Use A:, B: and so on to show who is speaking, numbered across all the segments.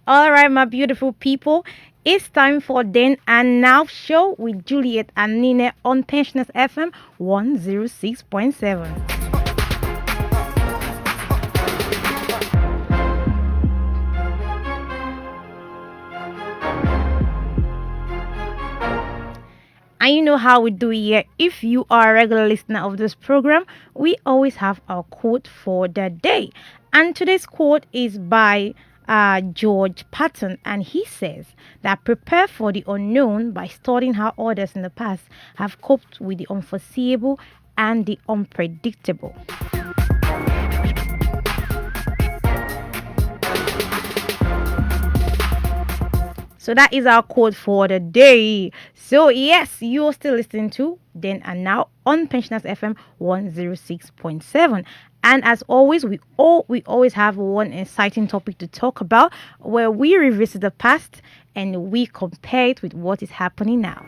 A: All right, my beautiful people. It's time for Then and Now show with Juliet and Nina on Pensioners FM 106.7. And you know how we do it here. If you are a regular listener of this program, we always have our quote for the day. And today's quote is by George Patton, and he says that prepare for the unknown by studying how others in the past have coped with the unforeseeable and the unpredictable. So that is our quote for the day. So yes, you're still listening to Then and Now on Pensioners FM 106.7. And as always, we always have one exciting topic to talk about where we revisit the past and we compare it with what is happening now.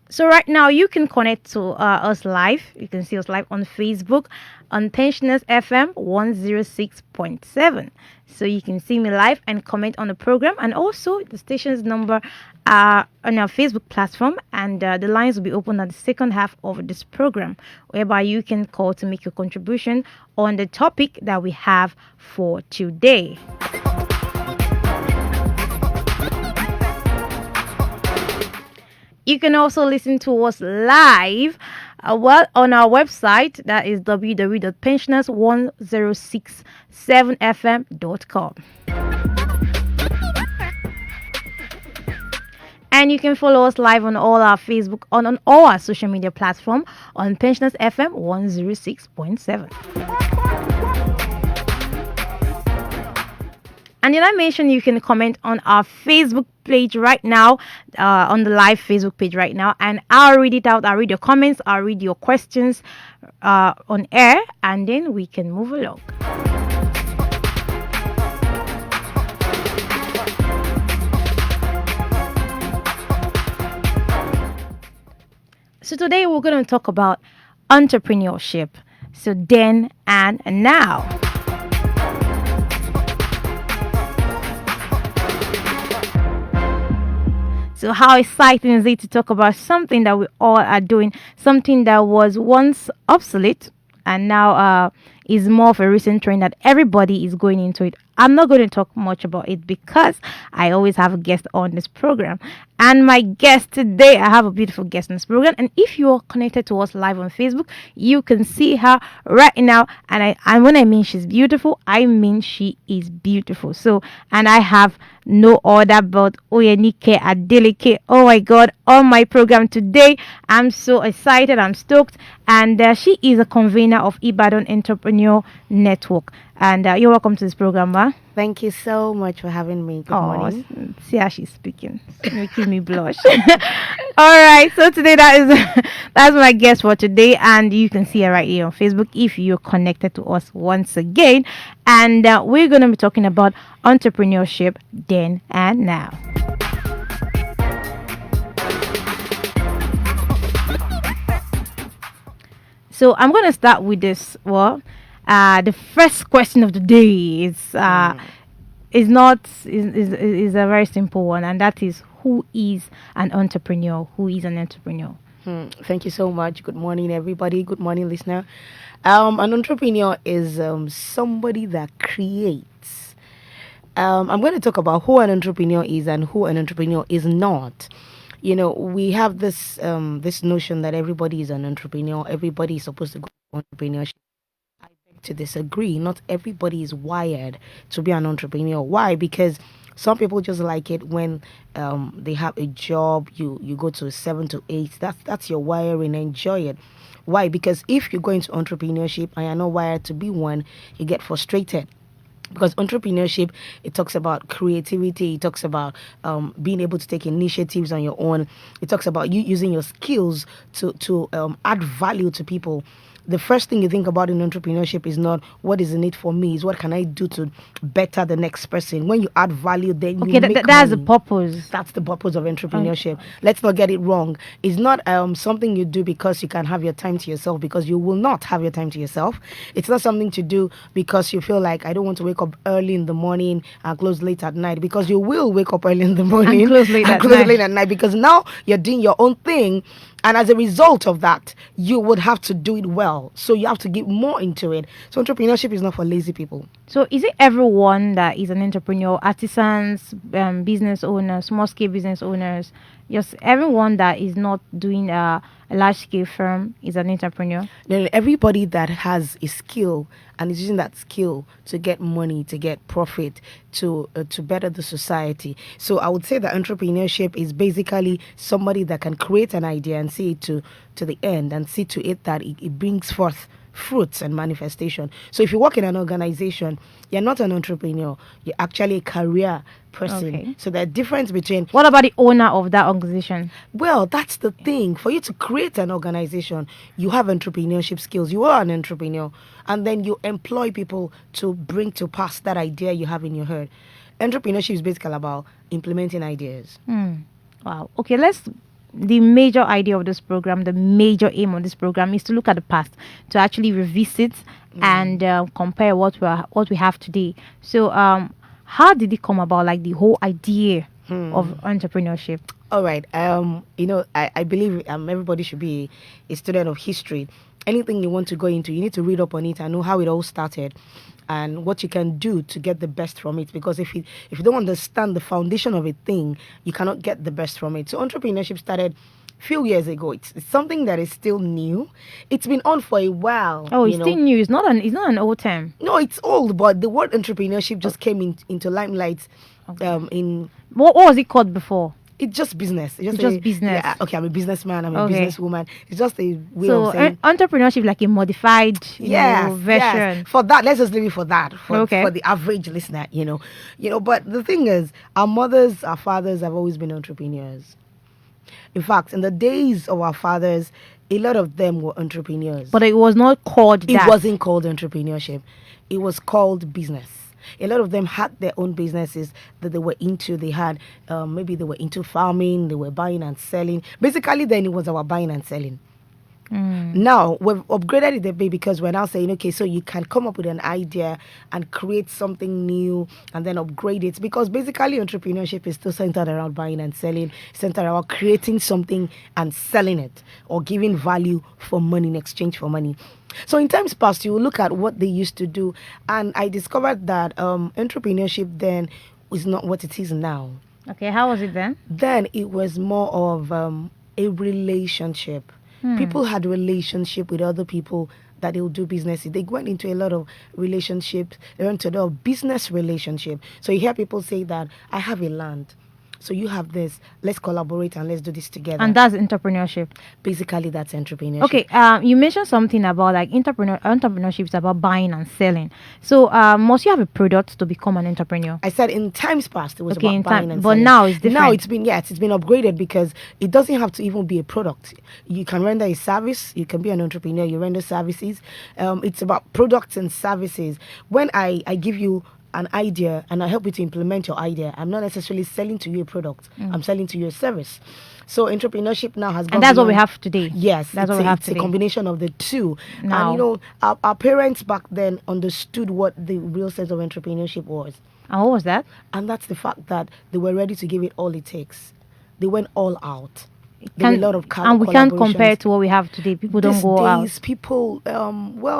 A: So right now you can connect to us live. You can see us live on Facebook on Pensioners FM 106.7. So you can see me live and comment on the program, and also the station's number on our Facebook platform, and the lines will be open at the second half of this program, whereby you can call to make your contribution on the topic that we have for today. You can also listen to us live on our website, that is www.pensioners1067fm.com. And you can follow us live on all our Facebook, on all our social media platform on Pensioners FM 106.7. And did I mention you can comment on our Facebook page right now, on the live Facebook page right now, and I'll read it out. I'll read your comments, I'll read your questions on air, and then we can move along. So today we're going to talk about entrepreneurship. So then and now. So how exciting is it to talk about something that we all are doing, something that was once obsolete and now is more of a recent trend that everybody is going into it. I'm not going to talk much about it because I always have a guest on this program. And my guest today, I have a beautiful guest on this program. And if you're connected to us live on Facebook, you can see her right now. And when I mean she's beautiful, I mean she is beautiful. So, and I have no other but Oyenike Adeleke. Oh my God, on my program today. I'm so excited. I'm stoked. And she is a convener of Ibadan Entrepreneur Network. And you're welcome to this program, Ma.
B: Thank you so much for having me. Good morning.
A: See how she's speaking. Making me blush. All right. So today that's my guest for today, and you can see her right here on Facebook if you're connected to us once again. And we're going to be talking about entrepreneurship then and now. So I'm going to start with this. Well, the first question of the day is a very simple one, and that is, who is an entrepreneur? Who is an entrepreneur?
B: Thank you so much. Good morning, everybody. Good morning, listener. An entrepreneur is somebody that creates. I'm going to talk about who an entrepreneur is and who an entrepreneur is not. You know, we have this notion that everybody is an entrepreneur. Everybody is supposed to go to entrepreneurship. To disagree. Not everybody is wired to be an entrepreneur. Why? Because some people just like it when they have a job. You go to 7 to 8. That's your wiring. Enjoy it. Why? Because if you go into entrepreneurship and you're not wired to be one, you get frustrated. Because entrepreneurship, it talks about creativity, it talks about being able to take initiatives on your own, it talks about you using your skills to add value to people. the first thing you think about in entrepreneurship is not what is in it for me, is what can I do to better the next person. When you add value, then you
A: Okay,
B: make
A: that's the
B: money.
A: purpose.
B: That's the purpose of entrepreneurship. Let's not get it wrong. It's not something you do because you can have your time to yourself, because you will not have your time to yourself. It's not something to do because you feel like I don't want to wake up early in the morning and close late at night, because you will wake up early in the morning
A: And close late
B: and
A: at
B: close
A: night.
B: late at night, because now you're doing your own thing. And as a result of that, you would have to do it well. So you have to give more into it. So entrepreneurship is not for lazy people.
A: So is it everyone that is an entrepreneur, artisans, business owners, small scale business owners? Yes, everyone that is not doing a large scale firm is an entrepreneur.
B: Then everybody that has a skill and is using that skill to get money, to get profit, to better the society. So I would say that entrepreneurship is basically somebody that can create an idea and see it to the end, and see to it that it brings forth fruits and manifestation. So if you work in an organization, you're not an entrepreneur, you're actually a career person.
A: Okay.
B: So the difference between,
A: What about the owner of that organization?
B: well, that's the thing. For you to create an organization, you have entrepreneurship skills. You are an entrepreneur. And then you employ people to bring to pass that idea you have in your head. Entrepreneurship is basically about implementing ideas.
A: Wow. Okay, the major idea of this program, the major aim of this program is to look at the past, to actually revisit and compare what we have today. So, how did it come about? Like the whole idea of entrepreneurship.
B: All right. I believe everybody should be a student of history. Anything you want to go into, you need to read up on it and know how it all started and what you can do to get the best from it. Because if you don't understand the foundation of a thing, you cannot get the best from it. So entrepreneurship started a few years ago. It's something that is still new. It's been on for a while.
A: Oh, it's still new. It's not an old term.
B: No, it's old, but the word entrepreneurship just came into limelight. In
A: What was it called before?
B: It's just business. It's
A: just business.
B: Yeah, okay, I'm a businessman. I'm a
A: Okay.
B: businesswoman. It's just a way
A: So
B: of saying.
A: entrepreneurship, like a modified
B: Yes,
A: version.
B: yes. For that, let's just leave it for that.
A: Okay.
B: For the average listener, But the thing is, our mothers, our fathers have always been entrepreneurs. In fact, in the days of our fathers, a lot of them were entrepreneurs.
A: But it was not called
B: It
A: that.
B: wasn't called entrepreneurship. It was called business. A lot of them had their own businesses that they were into. They had, maybe they were into farming, they were buying and selling. Basically, then it was our buying and selling. Now, we've upgraded it a bit because we're now saying, okay, so you can come up with an idea and create something new and then upgrade it. Because basically, entrepreneurship is still centered around buying and selling, centered around creating something and selling it, or giving value for money in exchange for money. So in times past, you will look at what they used to do, and I discovered that entrepreneurship then is not what it is now.
A: Okay, how was it then?
B: Then it was more of a relationship. People had relationship with other people that they would do business. They went into a lot of relationships. They went into a lot of business relationship. So you hear people say that I have a land, so you have this. Let's collaborate and let's do this together.
A: And that's entrepreneurship.
B: Basically, that's entrepreneurship.
A: Okay, you mentioned something about like entrepreneurship is about buying and selling. So must you have a product to become an entrepreneur?
B: I said in times past it was
A: Okay,
B: about
A: in
B: buying
A: time,
B: and
A: but
B: selling.
A: now it's different.
B: Now it's been upgraded because it doesn't have to even be a product. You can render a service. You can be an entrepreneur. You render services. It's about products and services. When I give you an idea and I help you to implement your idea, I'm not necessarily selling to you a product. I'm selling to you a service. So entrepreneurship now has gone
A: And that's what we
B: beyond-
A: have today.
B: Yes,
A: That's what we have
B: it's
A: today.
B: a combination of the two.
A: Now.
B: And our parents back then understood what the real sense of entrepreneurship was.
A: And what was that?
B: And that's the fact that they were ready to give it all it takes. They went all out. There were a lot of
A: and we can't compare
B: collaborations.
A: to what we have today. People don't
B: These
A: go out.
B: days, people,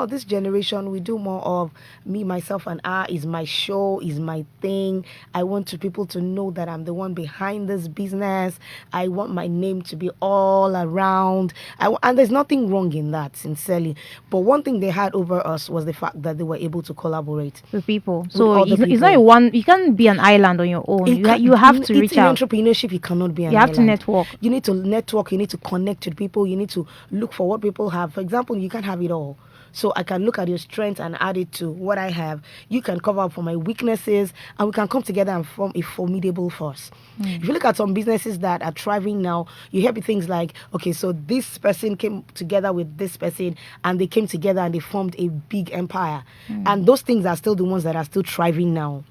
B: this generation, we do more of me, myself, and I is my show, is my thing. I want people to know that I'm the one behind this business. I want my name to be all around. And there's nothing wrong in that, sincerely. But one thing they had over us was the fact that they were able to collaborate.
A: With people. So
B: other
A: it's not
B: people.
A: You can't be an island on your own.
B: It
A: You have to reach
B: in
A: out.
B: entrepreneurship, you cannot be an
A: You have to
B: island.
A: network.
B: You need to network. You need to connect with people. You need to look for what people have. For example, you can't have it all. So I can look at your strengths and add it to what I have. You can cover up for my weaknesses, and we can come together and form a formidable force. If you look at some businesses that are thriving now, you hear things like, okay, so this person came together with this person, and they came together and they formed a big empire. And those things are still the ones that are still thriving now.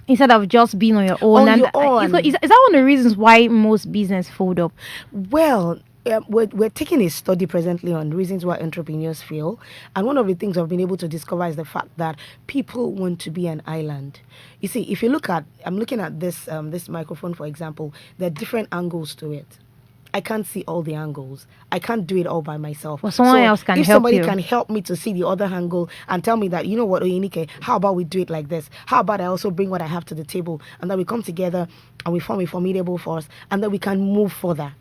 A: Instead of just being on your own.
B: On your own.
A: So is that one of the reasons why most business fold up?
B: Well, we're taking a study presently on reasons why entrepreneurs fail, and one of the things I've been able to discover is the fact that people want to be an island. You see, if you look at, I'm looking at this microphone, for example, there are different angles to it. I can't see all the angles. I can't do it all by myself.
A: Well, someone else can
B: if
A: help
B: somebody
A: you.
B: can help me to see the other angle and tell me that, you know what, Oyinike, how about we do it like this? How about I also bring what I have to the table, and then we come together and we form a formidable force, and then we can move further.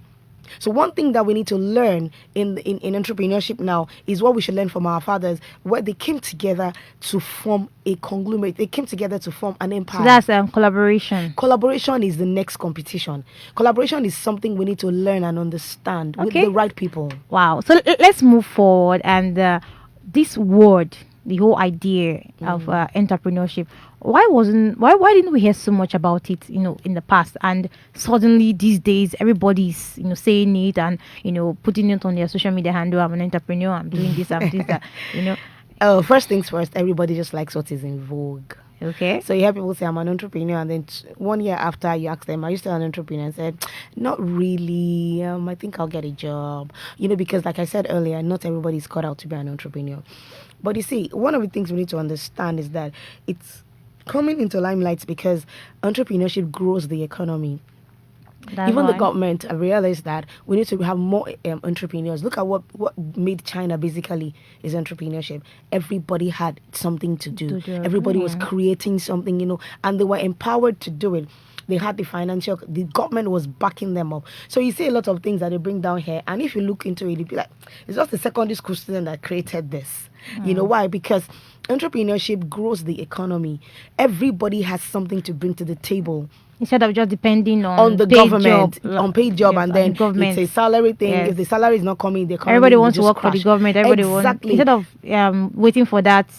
B: So one thing that we need to learn in entrepreneurship now is what we should learn from our fathers, where they came together to form a conglomerate. They came together to form an empire.
A: So that's collaboration.
B: Collaboration is the next competition. Collaboration is something we need to learn and understand with the right people.
A: Wow. So let's move forward, and this word, the whole idea of entrepreneurship, why didn't we hear so much about it, in the past, and suddenly these days everybody's saying it and putting it on their social media handle? I'm an entrepreneur, I'm doing this, I'm doing that.
B: Oh, first things first, everybody just likes what is in vogue.
A: Okay.
B: So you hear people say, I'm an entrepreneur, and then 1 year after you ask them, are you still an entrepreneur? And said, not really. I think I'll get a job. Because like I said earlier, not everybody is cut out to be an entrepreneur. But you see, one of the things we need to understand is that it's coming into limelight because entrepreneurship grows the economy. Even the government realized that we need to have more entrepreneurs. Look at what made China basically is entrepreneurship. Everybody had something to do. Everybody was creating something, and they were empowered to do it. They had the government was backing them up. So you see a lot of things that they bring down here, and if you look into it, you'll be like, it's just the secondary school student that created this. You know why? Because entrepreneurship grows the economy. Everybody has something to bring to the table.
A: Instead of just depending on
B: the
A: paid
B: government,
A: job,
B: on paid job, and then it's a salary thing.
A: Yes.
B: If the salary is not coming, the economy
A: everybody
B: will
A: wants to
B: just
A: work
B: crash.
A: for the government. Everybody wants, instead of waiting for that,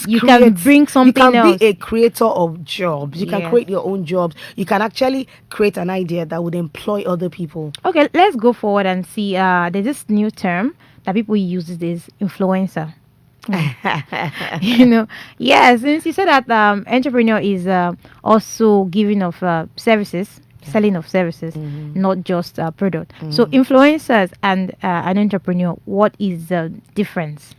B: you
A: can bring something else.
B: You can be a creator of jobs. You can create your own jobs. You can actually create an idea that would employ other people.
A: Okay, let's go forward and see. There's this new term that people use these days, influencer. Yes, since you said that entrepreneur is also giving of services, selling of services, not just product. So influencers and an entrepreneur, what is the difference?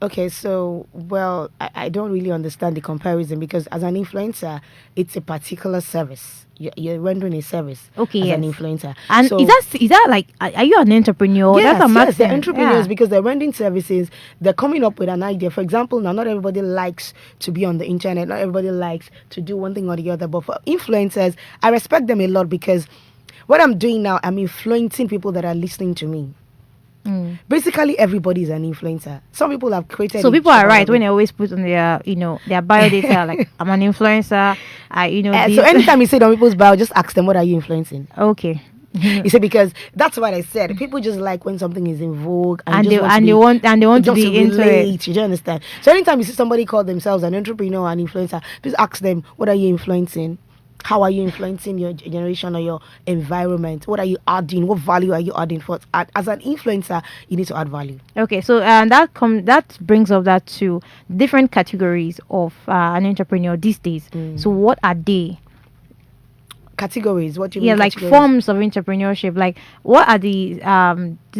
B: Okay, so, well, I don't really understand the comparison, because as an influencer, it's a particular service. You're rendering a service as an influencer.
A: And so, is that like, are you an entrepreneur?
B: Yes, they're entrepreneurs because they're rendering services. They're coming up with an idea. For example, now, not everybody likes to be on the internet. Not everybody likes to do one thing or the other. But for influencers, I respect them a lot, because what I'm doing now, I'm influencing people that are listening to me. Basically, everybody is an influencer. Some people have created.
A: So people are right when they always put on their, their bio data, like, I'm an influencer.
B: So anytime you say it on people's bio, just ask them, what are you influencing?
A: Okay.
B: You see, because that's what I said. People just like when something is in vogue,
A: and they want to be into it.
B: You don't understand. So anytime you see somebody call themselves an entrepreneur, an influencer, please ask them, what are you influencing? How are you influencing your generation or your environment? What are you adding? What value are you adding? As an influencer, you need to add value.
A: Okay, so that brings up that to different categories of an entrepreneur these days. So what are they?
B: Categories? What do you mean?
A: Like forms of entrepreneurship. Like, what are the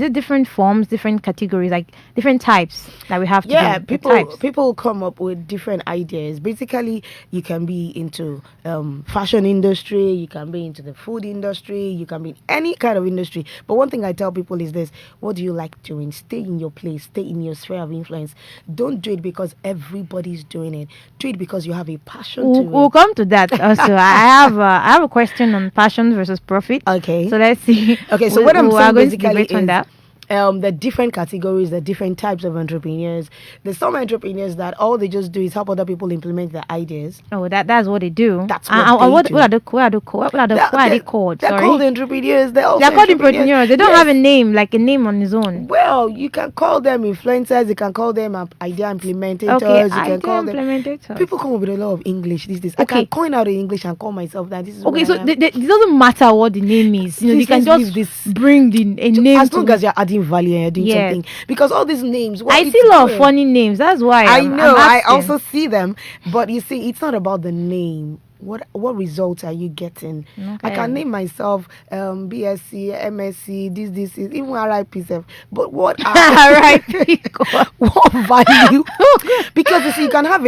A: different forms, different categories, like different types that we have to do?
B: People come up with different ideas. Basically, you can be into fashion industry, you can be into the food industry, you can be in any kind of industry. But one thing I tell people is this: what do you like doing? Stay in your place, stay in your sphere of influence. Don't do it because everybody's doing it. Do it because you have a passion to it.
A: We'll come to that also. I have a question on passion versus profit.
B: Okay.
A: So let's see.
B: Okay, so what I'm saying basically is, the different categories, the different types of entrepreneurs. There's some entrepreneurs that all they just do is help other people implement their ideas.
A: Oh, that's what they do.
B: That's what they do.
A: What are the what are they called?
B: They're
A: Sorry,
B: called entrepreneurs. They're
A: called entrepreneurs. They don't have a name, like a name on his own.
B: Well, you can call them influencers. You can call them idea implementators.
A: Okay,
B: you can call them
A: implementators.
B: people come up with a lot of English these days. I can coin out the English and call myself that. This is
A: okay.
B: what
A: So
B: I am.
A: it doesn't matter what the name is. You know, you can just bring a name
B: as long as you're adding value and you're doing something. Because all these names,
A: I see a lot of funny names. That's why
B: I know. I also see them, but you see, it's not about the name. What results are you getting?
A: Okay.
B: I can name myself BSc, MSc, this is even RIP, but what
A: RIP?
B: What value? Because you see, you can have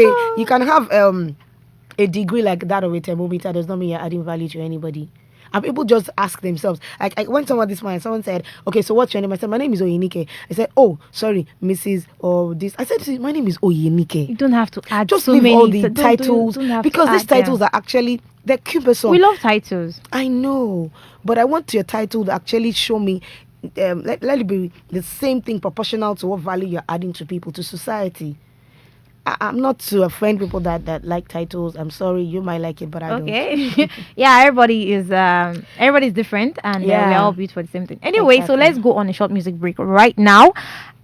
B: a degree like that of a thermometer does not mean you're adding value to anybody. And people just ask themselves. Like I went somewhere this morning, someone said, "Okay, so what's your name?" I said, "My name is Oyenike." I said, "Oh, sorry, Mrs. or this." I said, "My name is Oyenike."
A: You don't have to add
B: just
A: so
B: leave
A: many
B: all the titles because these titles are actually they're cumbersome.
A: We love titles.
B: I know, but I want your title to actually show me. Let it be the same thing proportional to what value you're adding to people, to society. I'm not to offend people that like titles. I'm sorry, you might like it, but I don't.
A: Okay. Yeah, everybody's different, and we're all built for the same thing. Anyway, so let's go on a short music break right now,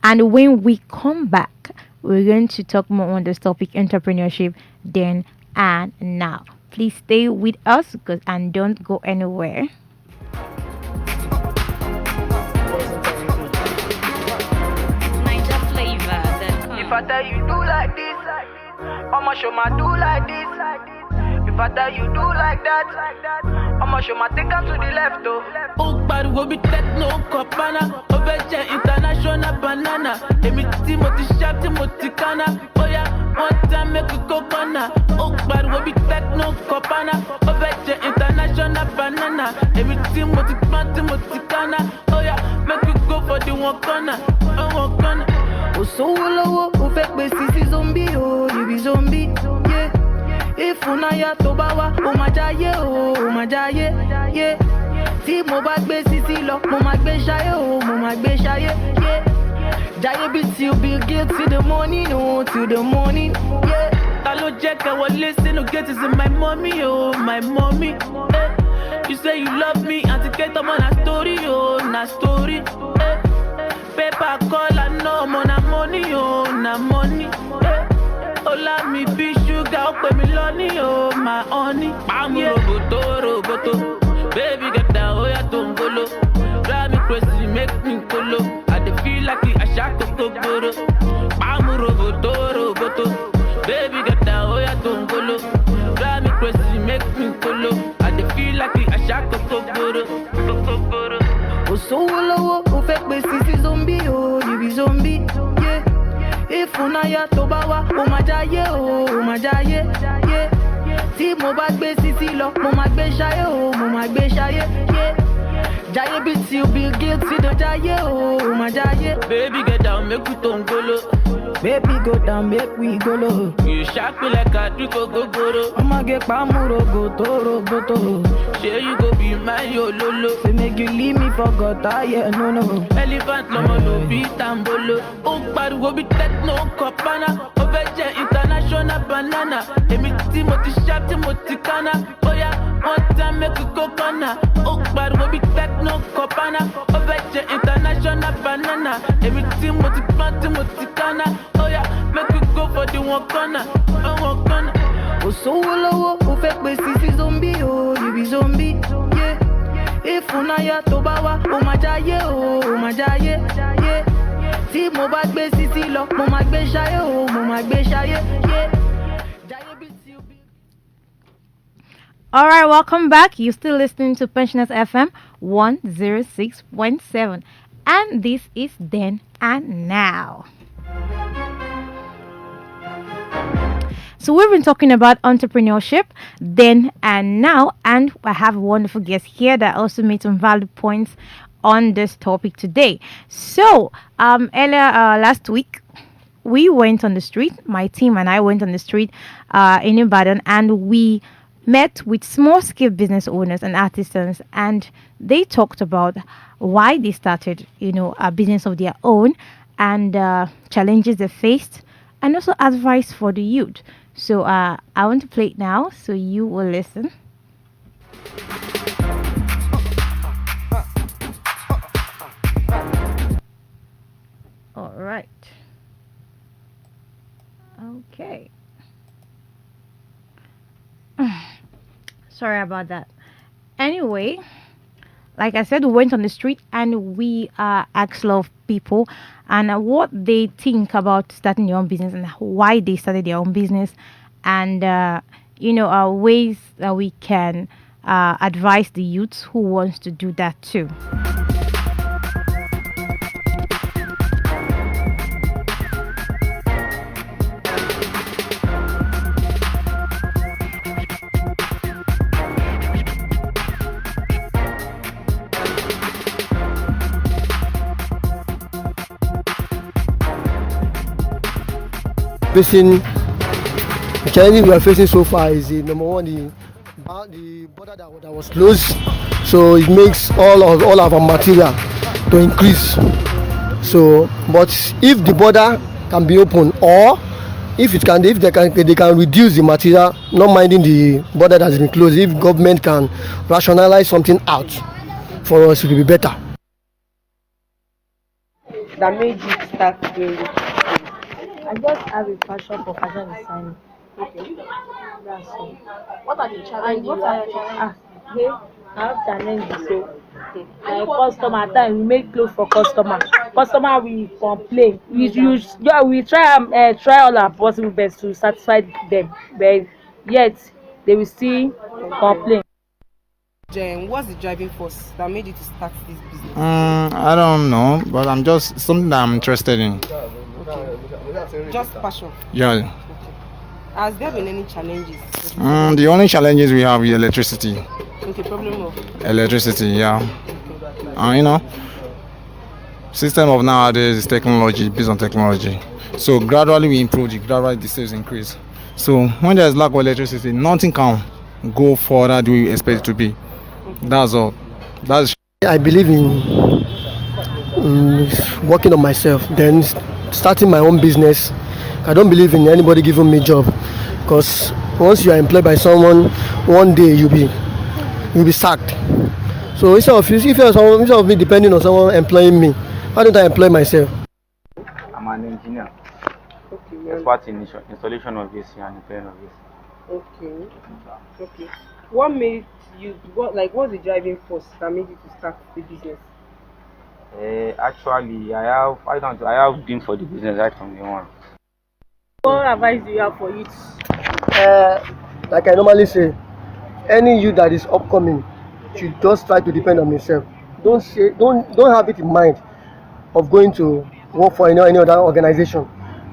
A: and when we come back, we're going to talk more on this topic, entrepreneurship, then and now. Please stay with us and don't go anywhere.
C: If I tell you do like this, I'ma show my do like this. If I tell you do like that, I'ma show my take them to the left though. Oh, but we'll be techno copana, Oveja international banana. Emi Timothy Sharp, Timothy Kana. Oh yeah, one time make a coconut. Oh, but we'll be techno copana, Oveja international banana. Emi Timothy Pan, Timothy Kana. Oh yeah, make you go for the one corner, one corner. Oh, so low, oh, fake basis zombie, oh, you be zombie, yeah. If unaya tobawa, oh my jaye, yeah. See mo bag basis lo, mo mag be shaye, oh, mo mag be shaye, yeah. Jaye beat you be guilty till the morning, oh, till the morning, yeah. Talo check, I will listen, no get is in my mommy, oh, my mommy, yeah. You say you love me, and to get on a story, oh, na story, yeah. Paper call and no more na money, oh, na money. Ola me be sugar, pay me lonely, oh, my honey. I'm roboto, baby get down, oh, yeah, don't go low. Drive me crazy, make me go low. I dey feel like I shot to go go. I'm roboto, baby get down, oh, yeah, don't go low. Drive me crazy, make me go low. I dey feel like I shot to go go. Oh, so low, oh, fake basis zombie, oh, you be zombie, yeah. If unaya tobawa, oh my jaye, yeah. See mo bag basis lo, mo mag be shaye, oh, mo mag be shaye, yeah. Jaye beat you be guilty, the jaye, oh, my jaye. Baby get down, make we don't go low. Baby go down, make we go low. You shock me like a trick go go. I'ma get pamuro go to. Sure you go be my yo lolo. Say make you leave me for God, yeah, no. Elephant lomo no be tambolo. Oh, but we be techno copana. Oveja international banana. Emi Timothy Sharp, Timothy Kana. Oh yeah, one time make a coconut. Oh, but we be techno copana. Oveja international banana. Emi Timothy Pan, Timothy Kana. Oh yeah, make you go for the one corner, one corner. Oh, so low, oh, fake basis zombie, oh, you be zombie, yeah. If unaya tobawa, oh my jaye, yeah. See mo bag basis lo, mo mag be shaye, oh, mo mag be shaye, yeah.
A: All right, welcome back. You're still listening to Pensioners FM 106.7, and this is Then and Now. So we've been talking about entrepreneurship then and now, and I have a wonderful guest here that also made some valid points on this topic today. So earlier last week, we went on the street. My team and I went on the street in Ibadan, and we met with small scale business owners and artisans, and they talked about why they started, a business of their own, and challenges they faced, and also advice for the youth. So I want to play it now, so you will listen. All right. Okay. Sorry about that. Anyway, like I said, we went on the street and we asked a lot of people and what they think about starting their own business and why they started their own business, and ways that we can advise the youths who wants to do that too.
D: Facing the challenges we are facing so far is the number one, the border that was closed, so it makes all of our material to increase. So, but if the border can be open, or if they can reduce the material, not minding the border that has been closed, if government can rationalize something out for us, it will be better.
E: That made you start doing it? I just have a passion for fashion design. Okay. That's all.
C: What are the challenges?
E: Hey, I have challenges. So, like customer time, we make clothes for customer. Customer we complain. We try all our possible best to satisfy them, but yet they will still complain.
B: Jen, what's the driving force that made you to start this business?
F: I don't know, but I'm just something that I'm interested in.
B: Okay. Just passion.
F: Yeah.
B: Has there been any challenges?
F: The only challenges we have is electricity.
B: Okay, problem of
F: Electricity, yeah. System of nowadays is technology, based on technology. So gradually we improve it, gradually the sales increase. So when there is lack of electricity, nothing can go further the way we expect it to be. That's all.
D: I believe in working on myself, then starting my own business. I don't believe in anybody giving me a job, because once you are employed by someone, one day you'll be sacked. So instead of me depending on someone employing me, why don't I employ myself?
G: I'm an engineer.
E: Okay.
G: Expert in installation of AC and repairing of AC.
E: Okay. What made you? What's the driving force that made you to start the business?
G: Actually, I have been for the business right from the one.
E: What advice do you have for youth?
D: Like I normally say, any youth that is upcoming should just try to depend on himself. Don't have it in mind of going to work for any other organization,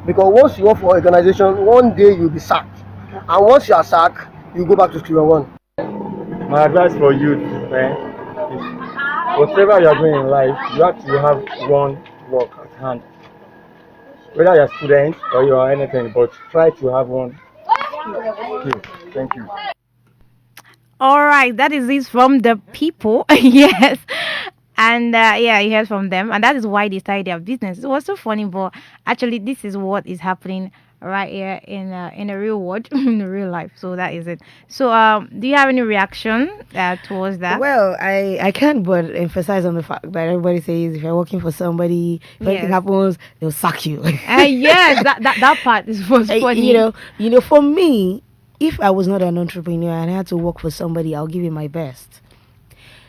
D: because once you work for an organization, one day you'll be sacked, and once you are sacked, you go back to square one.
H: My advice for youth, is whatever you are doing in life, you have to have one work at hand. Whether you're a student or you are anything, but try to have one. Okay, thank you.
A: All right, that is it from the people. Yes. And you heard from them, and that is why they started their business. It was so funny, but actually, this is what is happening right here in the real world, in the real life. So that is it. So, do you have any reaction towards that?
B: Well, I can't but emphasize on the fact that everybody says if you're working for somebody, if anything happens, they'll sack you.
A: Yes, that part was funny.
B: For me, if I was not an entrepreneur and I had to work for somebody, I'll give it my best.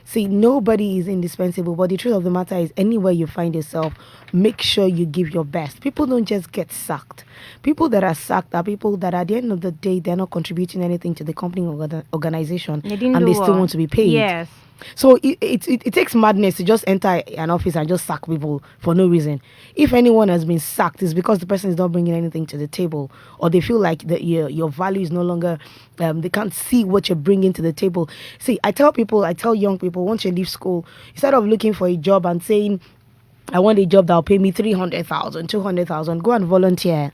B: See, nobody is indispensable, but the truth of the matter is, anywhere you find yourself, make sure you give your best. People don't just get sacked. People that are sacked are people that at the end of the day, they're not contributing anything to the company or organization, and they still want to be paid.
A: Yes.
B: So it takes madness to just enter an office and just sack people for no reason. If anyone has been sacked, it's because the person is not bringing anything to the table, or they feel like your value is no longer, they can't see what you're bringing to the table. See, I tell young people, once you leave school, instead of looking for a job and saying, I want a job that will pay me 300,000, 200,000, go and volunteer.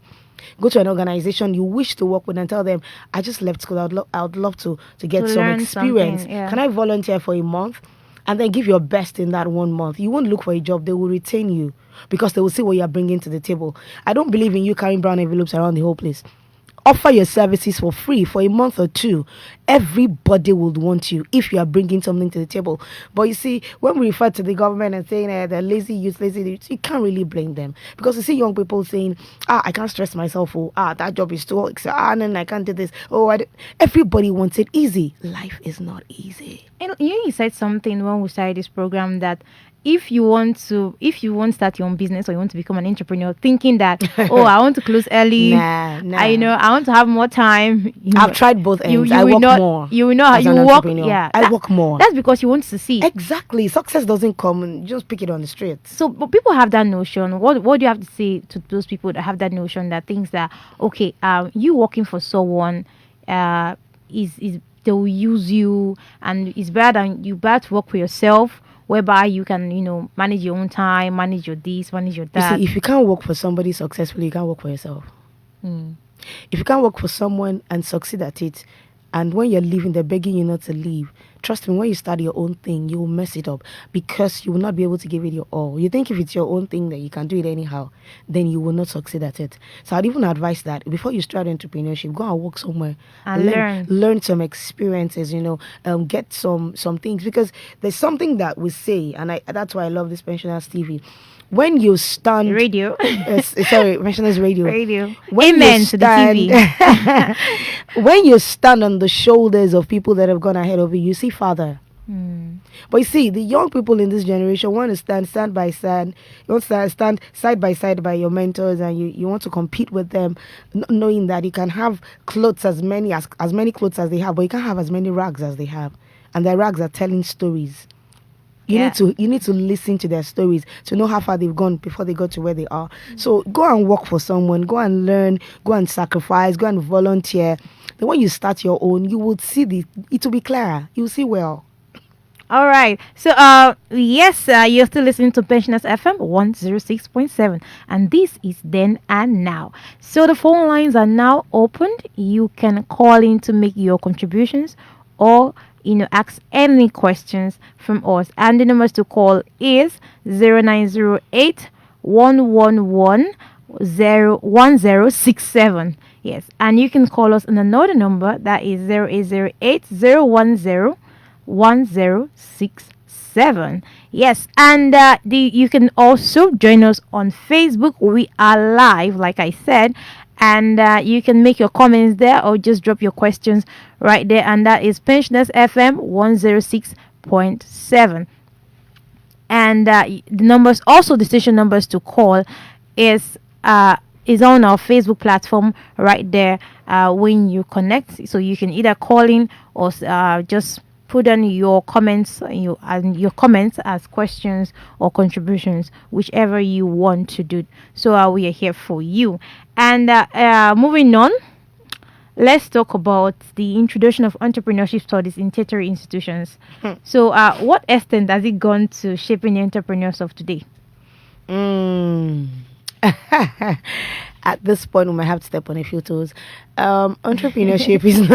B: Go to an organization you wish to work with and tell them, I just left school. I'd love to get
A: To
B: some
A: learn
B: experience.
A: something, yeah.
B: Can I volunteer for a month? And then give your best in that 1 month. You won't look for a job. They will retain you because they will see what you are bringing to the table. I don't believe in you carrying brown envelopes around the whole place. Offer your services for free for a month or two. Everybody would want you if you are bringing something to the table. But you see, when we refer to the government and saying they're lazy youth, you can't really blame them. Because you see young people saying, I can't stress myself. Oh, that job is too exciting. And I can't do this. Everybody wants it easy. Life is not easy.
A: And you said something when we started this program that if you want to start your own business or you want to become an entrepreneur, thinking that I want to close early,
B: Nah.
A: I want to have more time.
B: I've tried both ends. I
A: will
B: work
A: not,
B: more.
A: You will not.
B: as
A: You
B: an
A: work.
B: entrepreneur.
A: Yeah,
B: I work more.
A: That's because you want to succeed.
B: Exactly. Success doesn't come and you just pick it on the streets.
A: So, but people have that notion. What do you have to say to those people that have that notion that thinks that you working for someone, is they will use you and it's better than you better to work for yourself, whereby you can manage your own time, manage your this, manage your that.
B: You see, if you can't work for somebody successfully, you can't work for yourself. If you can't work for someone and succeed at it, and when you're leaving, they're begging you not to leave. Trust me, when you start your own thing, you will mess it up because you will not be able to give it your all. You think if it's your own thing that you can do it anyhow, then you will not succeed at it. So I'd even advise that before you start entrepreneurship, go and work somewhere
A: and
B: learn some experiences. Get some things, because there's something that we say, and that's why I love this Pensioners TV. When you stand
A: radio,
B: Pensioners Radio. When
A: Amen
B: you
A: to the
B: TV. When you stand on the shoulders of people that have gone ahead of you, you see Father. But you see, the young people in this generation want to stand by side. You want to stand side by side by your mentors, and you want to compete with them, knowing that you can have clothes as many clothes as they have, but you can't have as many rags as they have, and their rags are telling stories. You need to listen to their stories to know how far they've gone before they got to where they are. So go and work for someone, go and learn, go and sacrifice, go and volunteer. Then when you start your own, you will see it will be clearer. You will see well.
A: All right. So yes, you're still listening to Pensioners FM 106.7, and this is Then and Now. So the phone lines are now opened. You can call in to make your contributions or ask any questions from us, and the numbers to call is 0908 111 1067. Yes, and you can call us on another number that is 0808 010 1067. Yes, and you can also join us on Facebook. We are live, like I said, and you can make your comments there or just drop your questions right there, and that is Pensioners FM 106.7. And the numbers, also the station numbers to call, is on our Facebook platform right there when you connect. So you can either call in or just put on your comments as questions or contributions, whichever you want to do. So we are here for you. And moving on, let's talk about the introduction of entrepreneurship studies in tertiary institutions. So what extent has it gone to shaping the entrepreneurs of today?
B: At this point, we might have to step on a few toes. Entrepreneurship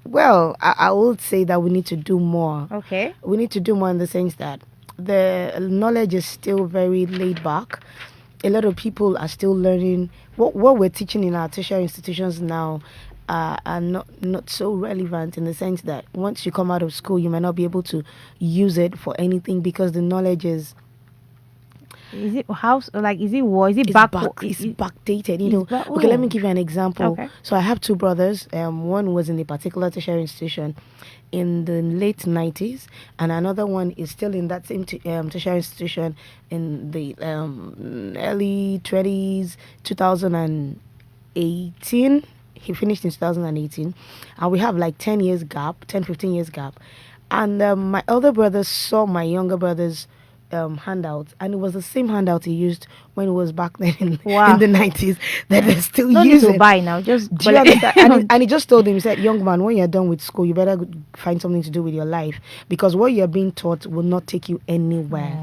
B: well, I would say that we need to do more.
A: Okay.
B: We need to do more in the sense that the knowledge is still very laid back. A lot of people are still learning. What we're teaching in our tertiary institutions now are not so relevant, in the sense that once you come out of school, you might not be able to use it for anything because the knowledge is...
A: Is it house? Like, is it war? Is it
B: It's backdated, Okay, let me give you an example.
A: Okay.
B: So I have two brothers. One was in a particular tertiary institution in the late 90s, and another one is still in that same tertiary institution in the early 20s, 2018. He finished in 2018, and we have like 10 years gap, 10-15 years gap. And my elder brother saw my younger brother's handout, and it was the same handout he used when it was back then in the 90s that they're still
A: Don't
B: using.
A: need to buy now, just
B: Do you understand? and he just told him, he said, young man, when you're done with school, you better find something to do with your life, because what you're being taught will not take you anywhere.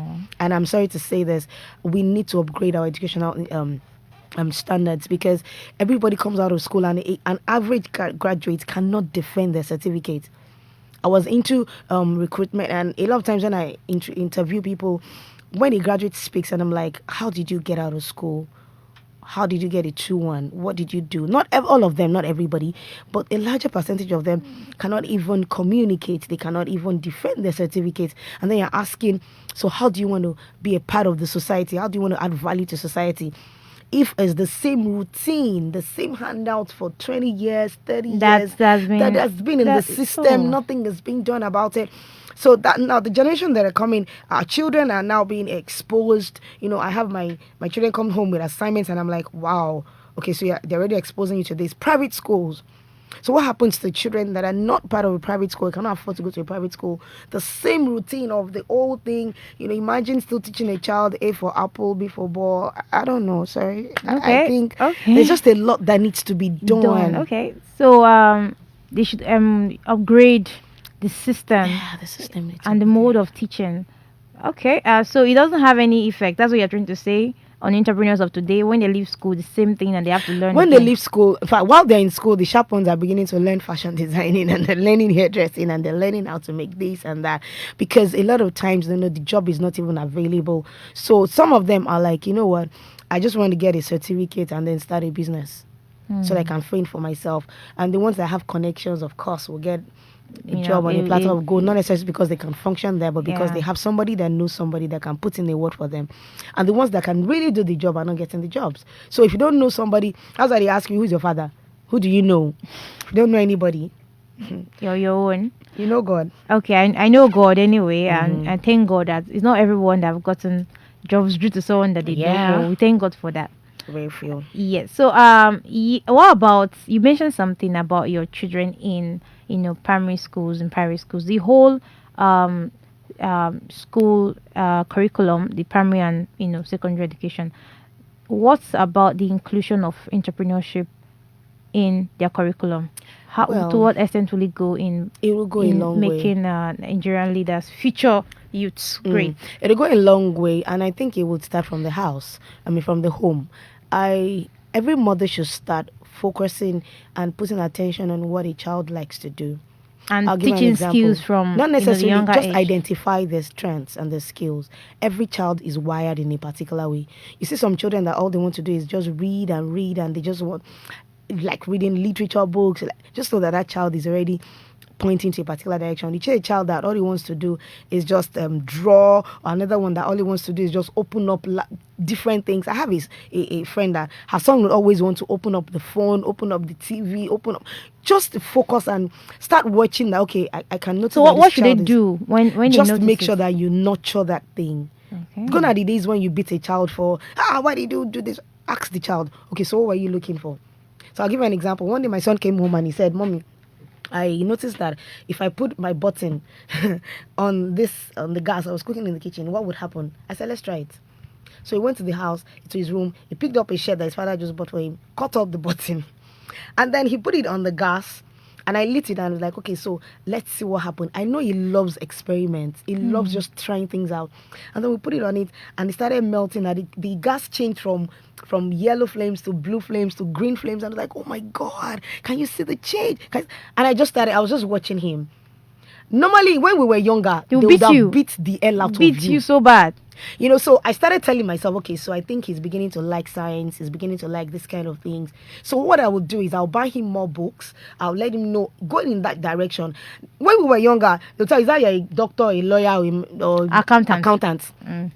B: And I'm sorry to say this, we need to upgrade our educational standards, because everybody comes out of school and an average graduate cannot defend their certificate. I was into recruitment, and a lot of times when I interview people, when a graduate speaks, and I'm like, how did you get out of school? How did you get a 2-1? What did you do? Not all of them, not everybody, but a larger percentage of them cannot even communicate. They cannot even defend their certificates. And then you're asking, so how do you want to be a part of the society? How do you want to add value to society? If it's the same routine, the same handouts for 20 years, 30 years, that has been in the system, nothing is being done about it. So that now the generation that are coming, our children are now being exposed. I have my children come home with assignments, and I'm like, wow, okay, so they're already exposing you to these private schools. So what happens to children that are not part of a private school, cannot afford to go to a private school? The same routine of the old thing. Imagine still teaching a child A for apple, B for ball. I don't know. Sorry.
A: Okay.
B: I think there's just a lot that needs to be done.
A: Okay. So they should upgrade the system.
B: Yeah, the system
A: and the mode of teaching. Okay. So it doesn't have any effect. That's what you're trying to say on entrepreneurs of today. When they leave school, the same thing, and they have to learn.
B: When they leave school, in fact, while they're in school, the sharp ones are beginning to learn fashion designing, and they're learning hairdressing, and they're learning how to make this and that, because a lot of times the job is not even available. So some of them are like, you know what, I just want to get a certificate and then start a business so that I can fend for myself. And the ones that have connections, of course, will get a job on a platform of gold, not necessarily because they can function there, but because they have somebody that knows somebody that can put in a word for them. And the ones that can really do the job are not getting the jobs. So if you don't know somebody, that's why they ask you, who's your father? Who do you know? If you don't know anybody,
A: you're your own.
B: You know God.
A: Okay, I know God anyway, and I thank God that it's not everyone that have gotten jobs due to someone that they don't know. We thank God for that.
B: Very few.
A: Yes. So what about, you mentioned something about your children in primary schools and private schools, the whole school curriculum, the primary and secondary education. What's about the inclusion of entrepreneurship in their curriculum? To what extent will it go in? It will go a long way, making Nigerian leaders, future youths, great.
B: It'll go a long way, and I think it would start from the house. From the home. Every mother should start focusing and putting attention on what a child likes to do.
A: And teaching skills from
B: not necessarily
A: younger
B: just
A: age.
B: Identify their strengths and their skills. Every child is wired in a particular way. You see some children that all they want to do is just read, and they just want, like, reading literature books, just so that child is already pointing to a particular direction. You see a child that all he wants to do is just draw, or another one that all he wants to do is just open up different things. I have a friend that her son would always want to open up the phone, open up the TV, just to focus and start watching that. Okay, I can notice.
A: So what should they do when
B: just make sure that you nurture that thing.
A: Okay.
B: Gone are the days when you beat a child for why did you do this? Ask the child, okay, so what were you looking for? So I'll give you an example. One day my son came home and he said, Mommy, I noticed that if I put my button on the gas, I was cooking in the kitchen, what would happen? I said, let's try it. So he went to the house, to his room, he picked up a shirt that his father just bought for him, cut off the button, and then he put it on the gas, and I lit it and was like, okay, so let's see what happened. I know he loves experiments. He loves just trying things out. And then we put it on it, and it started melting, and the gas changed from yellow flames to blue flames to green flames. And I was like, oh my God, can you see the change? And I was just watching him. Normally, when we were younger, they would have beat the hell out of you.
A: Beat you so bad.
B: So I started telling myself, okay, so I think he's beginning to like science. He's beginning to like this kind of things. So what I would do is I'll buy him more books. I'll let him know, going in that direction. When we were younger, they'll tell you, is that you're a doctor, a lawyer, or accountant? And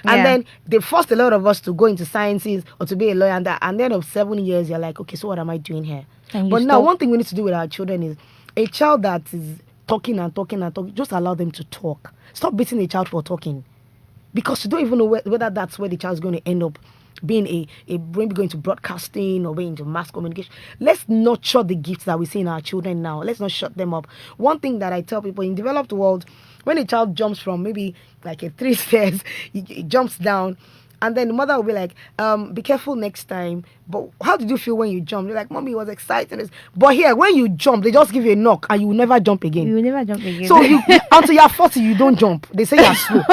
B: then they forced a lot of us to go into sciences or to be a lawyer. And at the end of 7 years, you're like, okay, so what am I doing here? But now, one thing we need to do with our children is a child that is talking and talking and talking, just allow them to talk. Stop beating a child for talking. Because you don't even know whether that's where the child's going to end up being maybe going to broadcasting or going into mass communication. Let's nurture the gifts that we see in our children now. Let's not shut them up. One thing that I tell people, in developed world, when a child jumps from maybe like a 3 stairs, he jumps down, And then the mother will be like, be careful next time. But how did you feel when you jumped? They're like, mommy, it was exciting. But here, when you jump, they just give you a knock and you will never jump again.
A: You will never jump again.
B: So until you're 40, you don't jump. They say you're slow.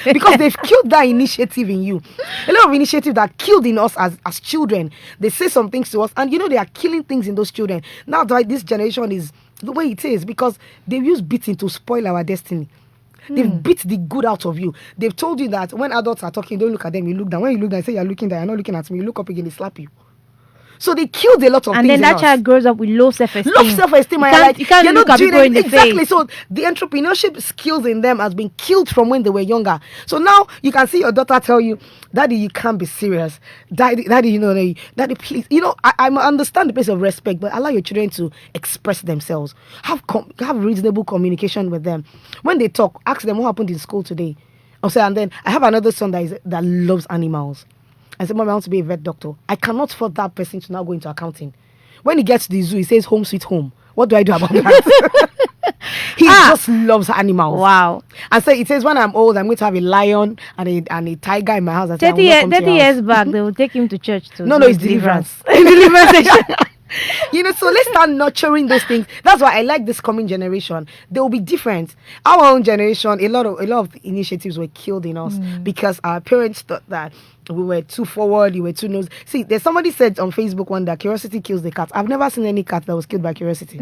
B: Because they've killed that initiative in you. A lot of initiative that killed in us as children. They say some things to us, and they are killing things in those children. Now that this generation is the way it is, because they've used beating to spoil our destiny. They've beat the good out of you. They've told you that when adults are talking, don't look at them, you look down. When you look down, say you're looking down, you're not looking at me, you look up again, they slap you. So they killed a lot of
A: and
B: things.
A: And then that child grows up with low self-esteem.
B: Low self-esteem.
A: You can't look at people in the
B: exactly.
A: face.
B: So the entrepreneurship skills in them has been killed from when they were younger. So now you can see your daughter tell you, Daddy, you can't be serious. Daddy, Daddy, please. I understand the place of respect, but allow your children to express themselves. Have reasonable communication with them. When they talk, ask them what happened in school today. And then I have another son that loves animals. I said, Mom, I want to be a vet doctor. I cannot force that person to now go into accounting. When he gets to the zoo, he says, home sweet home. What do I do about that? He just loves animals.
A: Wow.
B: And so it says, when I'm old, I'm going to have a lion and a tiger in my house.
A: 30 years back, they will take him to church too.
B: No, it's deliverance. Deliverance session. So let's start nurturing those things. That's why I like this coming generation. They will be different. Our own generation, a lot of initiatives were killed in us because our parents thought that we were too forward, we were too nose. See, there's somebody said on Facebook one that curiosity kills the cat. I've never seen any cat that was killed by curiosity.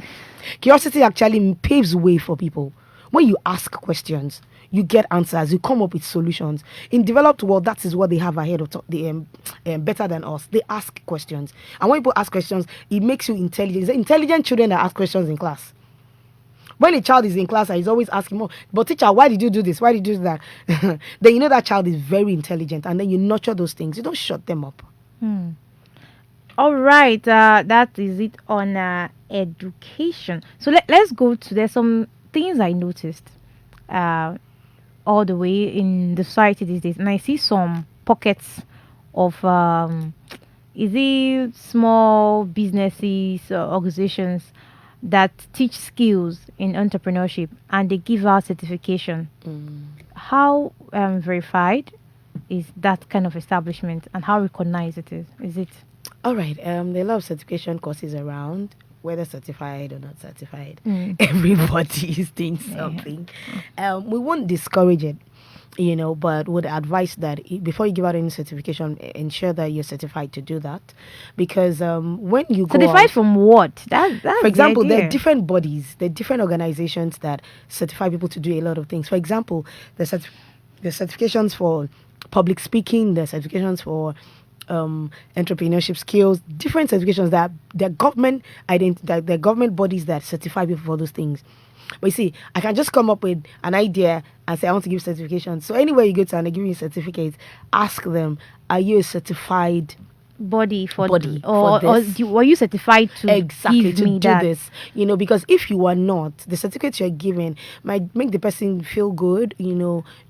B: Curiosity actually paves way for people. When you ask questions, you get answers, you come up with solutions. In developed world, that is what they have ahead of better than us. They ask questions. And when people ask questions, it makes you intelligent. It's intelligent children that ask questions in class. When a child is in class and he's always asking more, but teacher, why did you do this? Why did you do that? Then you know that child is very intelligent, and then you nurture those things. You don't shut them up.
A: All right. That is it on education. So let's go to, there's some things I noticed all the way in the society these days, and I see some pockets of is it small businesses or organizations that teach skills in entrepreneurship, and they give out certification. How verified is that kind of establishment, and how recognized it is? Is it?
B: All right. There are a lot of certification courses around, whether certified or not certified. Everybody is doing something. We won't discourage it, but would advise that before you give out any certification, ensure that you're certified to do that. Because when you go
A: certified
B: out,
A: from what? That's
B: for example,
A: the
B: there
A: idea.
B: are different bodies, there are different organizations that certify people to do a lot of things. For example, there's certifications for public speaking, there's certifications for entrepreneurship skills, different certifications that they're government bodies that certify people for those things. But you see, I can just come up with an idea and say I want to give certifications. So anywhere you go to and they give you certificates, ask them, are you a certified
A: body for
B: for this?
A: Were you certified to
B: Exactly,
A: give
B: to
A: me
B: do
A: that?
B: this, because if you are not, the certificate you're given might make the person feel good,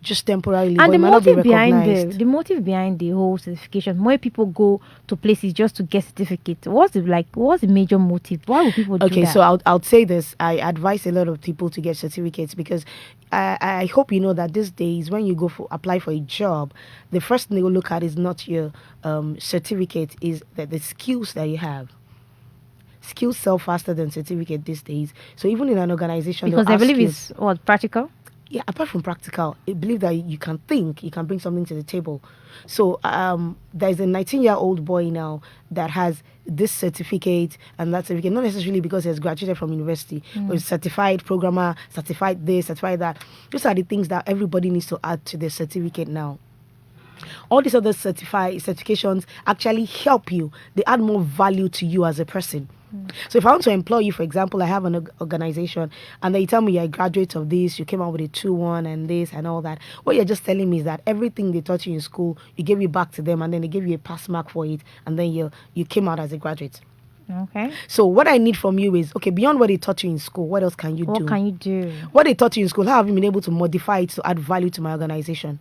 B: just temporarily, but
A: And
B: it might not be
A: the
B: recognized.
A: motive behind the whole certification, more people go to places just to get certificates. What's the major motive? Why would people do
B: Okay,
A: that?
B: so I'll say this. I advise a lot of people to get certificates because I hope you know that these days when you go apply for a job, the first thing they will look at is not your certificate, is the skills that you have. Skills sell faster than certificate these days. So even in an organization,
A: because
B: they'll
A: I
B: ask
A: believe
B: you-
A: it's what practical.
B: yeah, apart from practical, I believe that you can think, you can bring something to the table. So there's a 19-year-old boy now that has this certificate and that certificate, not necessarily because he has graduated from university, but he's certified programmer, certified this, certified that. Those are the things that everybody needs to add to their certificate now. All these other certifications actually help you. They add more value to you as a person. So if I want to employ you, for example, I have an organization and then you tell me you're a graduate of this, you came out with a 2-1 and this and all that. What you're just telling me is that everything they taught you in school, you gave it back to them and then they gave you a pass mark for it, and then you came out as a graduate.
A: Okay.
B: So what I need from you is, okay, beyond what they taught you in school, what else can you do?
A: What can you do?
B: What they taught you in school, how have you been able to modify it to add value to my organization?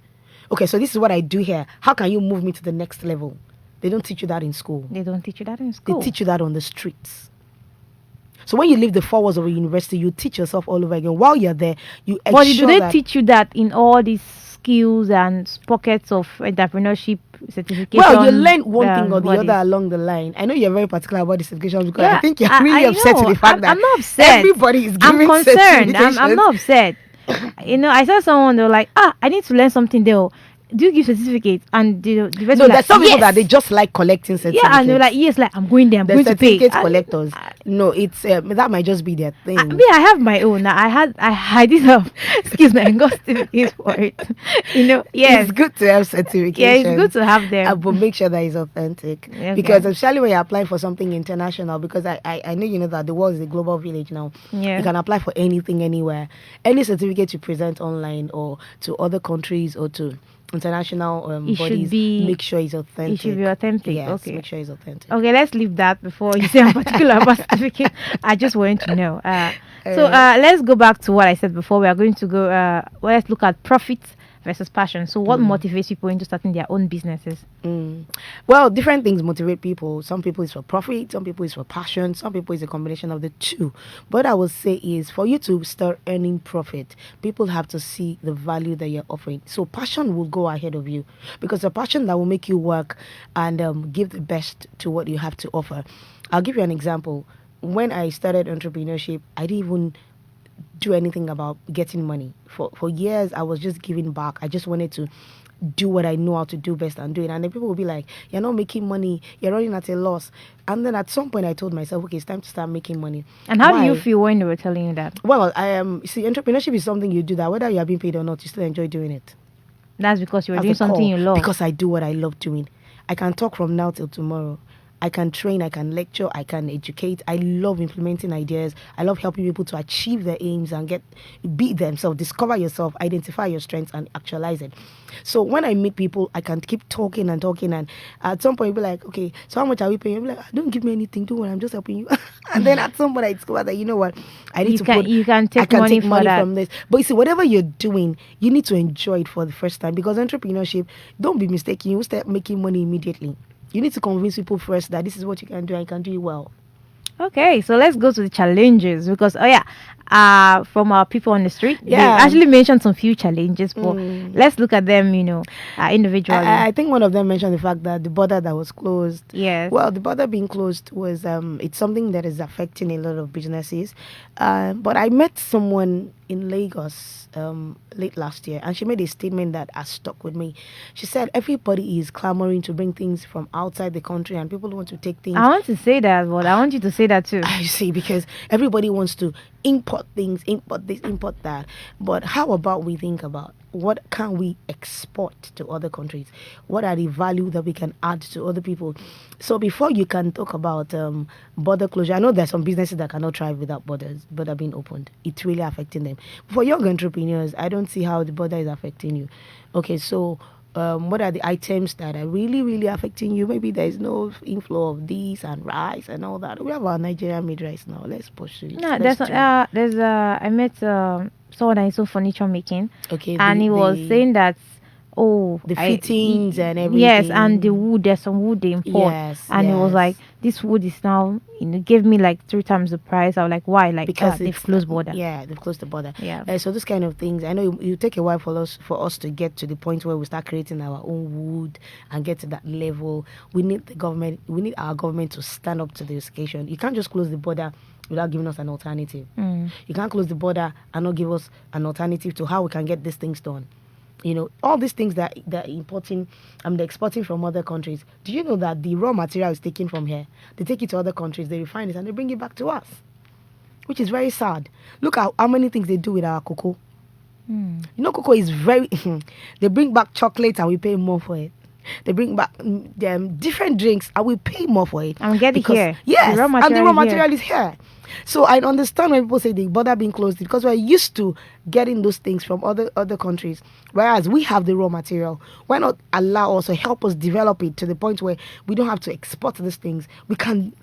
B: Okay, so this is what I do here. How can you move me to the next level? They don't teach you that in school.
A: They don't teach you that in school.
B: They teach you that on the streets. So when you leave the 4 walls of a university, you teach yourself all over again. While you're there, you ensure
A: But do they
B: that
A: teach you that in all these skills and pockets of entrepreneurship certification.
B: Well, you learn one thing or the
A: bodies.
B: other along the line. I know you're very particular about the certifications because
A: Yeah,
B: I think you're really upset
A: know.
B: with the fact
A: I'm
B: that
A: not upset.
B: everybody is
A: I'm
B: giving
A: concerned. I'm
B: certifications.
A: not upset. I saw someone, they were like, I need to learn something there. Do you give certificates? And the person
B: No,
A: was
B: there's some people that
A: yes.
B: they just like collecting certificates.
A: Yeah, and they're like, yes, like I'm going there, I'm
B: the
A: going to pay.
B: certificate
A: And
B: collectors. No, it's that might just be their thing.
A: I have my own. I did have excuse me, I got certificates for it. Yes.
B: It's good to have certifications.
A: Yeah, it's good to have them.
B: But make sure that it's authentic.
A: Okay.
B: Because especially when you're applying for something international, because I know you know that the world is a global village now.
A: Yeah.
B: You can apply for anything anywhere. Any certificate you present online or to other countries or to international
A: It should
B: bodies,
A: be-
B: make sure it's authentic.
A: It should be authentic.
B: Yes,
A: Okay.
B: make sure it's authentic.
A: Okay, let's leave that before you say I'm particular about certificate. I just wanted to know. Let's go back to what I said before. We are going to go. Let's look at profit versus passion. So, what motivates people into starting their own businesses?
B: Well, different things motivate people. Some people it's for profit, some people it's for passion, some people it's a combination of the two. But I would say is for you to start earning profit, people have to see the value that you're offering. So passion will go ahead of you because a passion that will make you work and give the best to what you have to offer. I'll give you an example. When I started entrepreneurship, I didn't even do anything about getting money. For years, I was just giving back. I just wanted to do what I know how to do best and do it. And then people will be like, you're not making money, you're running at a loss. And then at some point I told myself, okay, it's time to start making money.
A: And how do you
B: Why?
A: feel when they were telling you that?
B: Well, see, entrepreneurship is something you do that whether you are being paid or not, you still enjoy doing it.
A: That's because you were
B: That's
A: doing
B: the
A: something
B: core.
A: you love.
B: Because I do what I love doing. I can talk from now till tomorrow. I can train, I can lecture, I can educate. I love implementing ideas. I love helping people to achieve their aims and be themselves, discover yourself, identify your strengths and actualize it. So when I meet people, I can keep talking and talking, and at some point you'll be like, okay, so how much are we paying? You'll be like, don't give me anything, don't worry, I'm just helping you. And then at some point I discover that, you know what, I need
A: You can take
B: I can
A: money
B: take
A: for
B: money
A: that.
B: from this. But you see, whatever you're doing, you need to enjoy it for the first time, because entrepreneurship, don't be mistaken, you start making money immediately. You need to convince people first that this is what you can do and you can do it well.
A: Okay, so let's go to the challenges because from our people on the street, they
B: Yeah.
A: actually mentioned some few challenges, but let's look at them, individually.
B: I think one of them mentioned the fact that the border that was closed.
A: Yes.
B: Well, the border being closed was it's something that is affecting a lot of businesses. But I met someone in Lagos late last year, and she made a statement that has stuck with me. She said everybody is clamoring to bring things from outside the country, and people want to take things.
A: I want to say that, but I want you to say that too.
B: I see, because everybody wants to import things, import this, import that. But how about we think about what can we export to other countries? What are the value that we can add to other people? So before you can talk about border closure, I know there's some businesses that cannot thrive without border being opened. It's really affecting them. For young entrepreneurs, I don't see how the border is affecting you. Okay, so what are the items that are really, really affecting you? Maybe there is no inflow of these and rice and all that. We have our Nigerian made rice now. Let's push it.
A: No,
B: Let's do it.
A: I met someone that is so furniture making,
B: Okay,
A: and he was saying that
B: the fittings and everything.
A: Yes, and the wood. There's some wood they import,
B: Yes,
A: and it was
B: yes.
A: like this wood is now gave me like 3 times the price. I was like, why? Like
B: Because
A: they've
B: it's
A: closed border.
B: Yeah, they've closed the border.
A: Yeah.
B: So this kind of things, I know you take a while for us to get to the point where we start creating our own wood and get to that level. We need our government to stand up to the occasion. You can't just close the border without giving us an alternative. You can't close the border and not give us an alternative to how we can get these things done. All these things that they're importing, they're exporting from other countries. Do you know that the raw material is taken from here? They take it to other countries, they refine it, and they bring it back to us, which is very sad. Look at how many things they do with our cocoa. Cocoa is very... They bring back chocolate and we pay more for it. They bring back different drinks and we pay more for it.
A: And get it here.
B: Yes,
A: The raw
B: and the
A: material
B: raw
A: is here.
B: material is here. So I understand when people say the border being closed because we're used to getting those things from other countries, whereas we have the raw material. Why not allow us or help us develop it to the point where we don't have to export these things? We can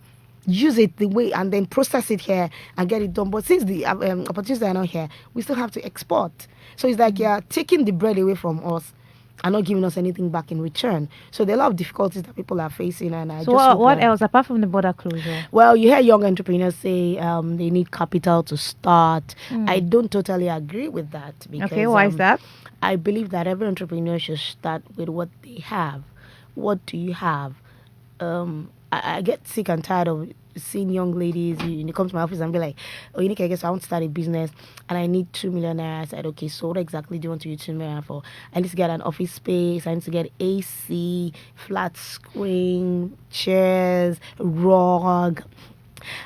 B: use it the way and then process it here and get it done. But since the opportunities are not here, we still have to export. So it's like you're taking the bread away from us are not giving us anything back in return. So there are a lot of difficulties that people are facing, and I
A: So
B: just hope
A: what
B: that-
A: else apart from the border closure?
B: Well, you hear young entrepreneurs say they need capital to start. I don't totally agree with that because
A: Okay, why is that?
B: I believe that every entrepreneur should start with what they have. What do you have? I get sick and tired of seeing young ladies. You come to my office and be like, "Oh, you need I guess I want to start a business and I need 2 million naira." I said, "Okay, so what exactly do you want to use 2 million for?" I need to get an office space. I need to get AC, flat screen, chairs, rug.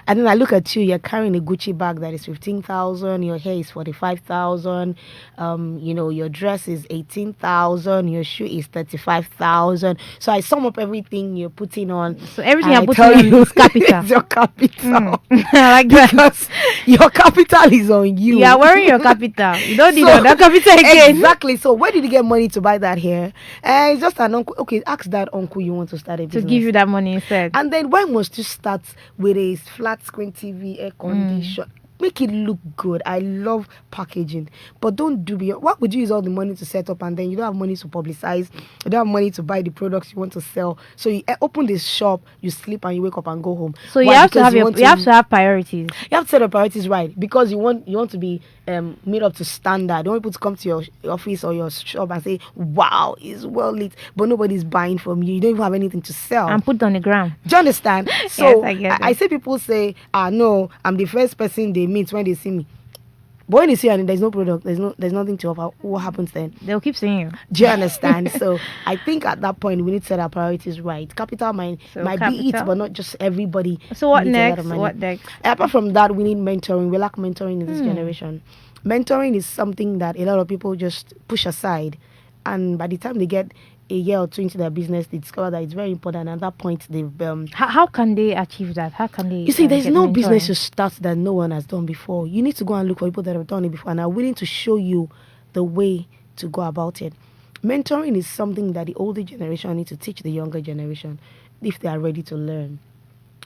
B: And then I look at you, you're carrying a Gucci bag that is 15,000, your hair is 45,000, your dress is 18,000, your shoe is 35,000. So I sum up everything you're putting on.
A: So everything
B: and
A: you're
B: I
A: putting
B: tell
A: on is capital.
B: it's your capital.
A: I like that.
B: Because your capital is on you.
A: You are wearing your capital. You don't need
B: So-
A: other capital again.
B: Exactly. So where did you get money to buy that hair? It's just an uncle. Okay, ask that uncle you want to start a
A: To
B: business.
A: give you that money instead.
B: And then why must you start with a flat screen TV, air condition? Make it look good. I love packaging, but don't do it. What would you use all the money to set up and then you don't have money to publicize? You don't have money to buy the products you want to sell. So you open this shop, you sleep and you wake up and go home.
A: So you
B: Why?
A: have to
B: Because
A: have
B: want
A: you have to have priorities.
B: you have to set your priorities right because you want to be made up to standard. You don't want people to come to your office or your shop and say, "Wow, it's well lit," but nobody's buying from you. You don't even have anything to sell.
A: And put it on the ground.
B: Do you understand? So
A: I get
B: I
A: it.
B: see people say, no, I'm the first person they meet when they see me. But when they see you and there's no product, there's nothing to offer, what happens then?
A: They'll keep saying you.
B: Do you understand? So I think at that point we need to set our priorities right. Capital might
A: So
B: be it,
A: capital.
B: but not just everybody.
A: So what
B: needs a lot
A: next?
B: of money.
A: What next?
B: Apart from that, we need mentoring. We lack mentoring in this generation. Mentoring is something that a lot of people just push aside, and by the time they get a year or two into their business, they discover that it's very important. At that point, they've
A: How can they achieve that? How can they?
B: you see, there's
A: get
B: no
A: mentoring?
B: business you start that no one has done before. You need to go and look for people that have done it before and are willing to show you the way to go about it. Mentoring is something that the older generation need to teach the younger generation if they are ready to learn.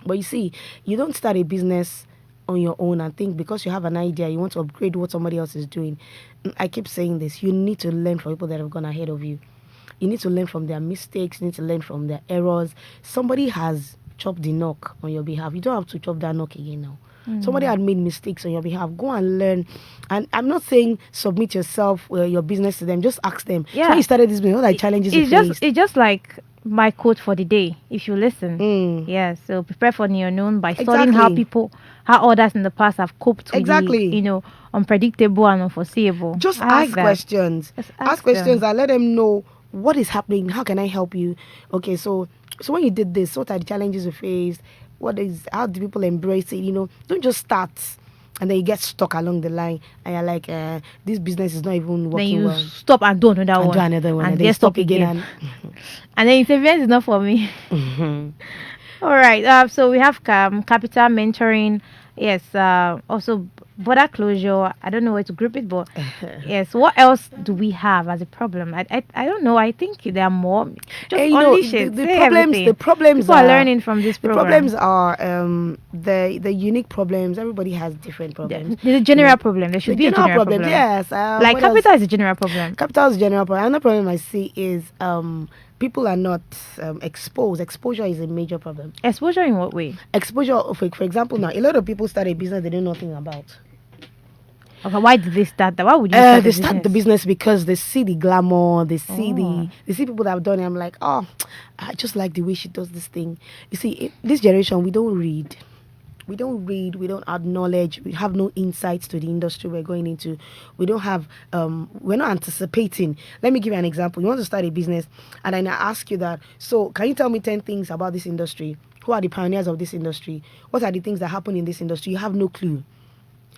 B: But you see, you don't start a business on your own and think because you have an idea you want to upgrade what somebody else is doing. I keep saying this. You need to learn from people that have gone ahead of you. You need to learn from their mistakes. You need to learn from their errors. Somebody has chopped the knock on your behalf. You don't have to chop that knock again now. Somebody had made mistakes on your behalf. Go and learn. And I'm not saying submit yourself, your business to them. Just ask them. So
A: Yeah.
B: when you started this business, what are the challenges you faced?
A: It's just like my quote for the day. If you listen, yeah. So prepare for the unknown by studying
B: Exactly.
A: how others in the past have coped with
B: Exactly.
A: the, unpredictable and unforeseeable.
B: Just
A: I like
B: ask
A: that.
B: questions.
A: Just
B: Ask
A: ask
B: questions
A: them.
B: and let them know what is happening. How can I help you? Okay, so when you did this, what are the challenges you faced? How do people embrace it? Don't just start and then you get stuck along the line and you're like, this business is not even
A: Then
B: working
A: you
B: well.
A: stop and do another
B: And
A: one.
B: do another one, and
A: then
B: then
A: stop
B: stop again.
A: And then interference is not for me. All right. So we have capital mentoring. Yes. Also border closure. I don't know where to group it, but yes. What else do we have as a problem? I don't know. I think there are more. Just
B: And,
A: unleash it.
B: the
A: Say
B: problems.
A: everything.
B: The problems
A: People are learning from this
B: The
A: program.
B: problems are the unique problems. Everybody has different problems.
A: There's a general problem. There should
B: The
A: be a general problem.
B: Yes.
A: Like
B: what else?
A: capital is a general problem.
B: Capital is a general problem. Another problem I see is people are not exposed. Exposure is a major problem.
A: Exposure in what way?
B: Exposure, for example, now a lot of people start a business they know nothing about.
A: Okay, why did they start that? Why would you start
B: They
A: a
B: start the business because they see the glamour, they see they see people that have done it. I'm like, oh, I just like the way she does this thing. You see, this generation we don't read. We don't read, we don't add knowledge, we have no insights to the industry we're going into. We don't have, we're not anticipating. Let me give you an example. You want to start a business, and then I ask you that, so can you tell me 10 things about this industry? Who are the pioneers of this industry? What are the things that happen in this industry? You have no clue.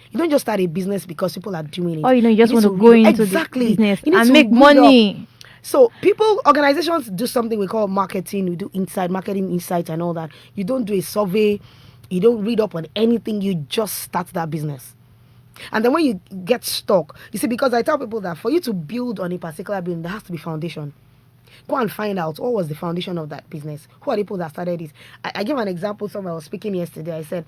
B: You don't just start a business because people are doing it.
A: Or you just
B: need
A: want to go
B: read-
A: into
B: exactly.
A: the business
B: You need
A: and
B: to
A: make
B: read
A: money.
B: up. So organizations do something we call marketing. We do marketing insights and all that. You don't do a survey. You don't read up on anything. You just start that business. And then when you get stuck, you see, because I tell people that for you to build on a particular business, there has to be foundation. Go and find out what was the foundation of that business. Who are the people that started it? I give an example. Someone I was speaking yesterday. I said,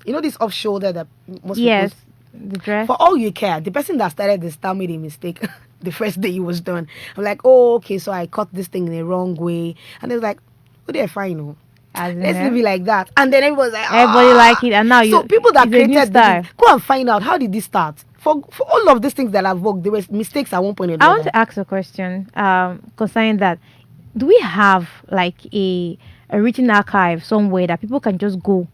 B: this off shoulder that most
A: Yes,
B: people.
A: the dress.
B: For all you care, the person that started this made a mistake. the first day it was done. I'm like, oh, okay, so I cut this thing in the wrong way. And they was like, oh, they're fine, oh.
A: As in,
B: Let's leave it like that. And then everybody's like,
A: everybody like it, and now
B: so people that
A: it's a new
B: created
A: style.
B: this, go and find out how did this start. For all of these things that have worked, there were mistakes at one point or the
A: I want
B: other.
A: to ask a question concerning that. Do we have like a written archive somewhere that people can just go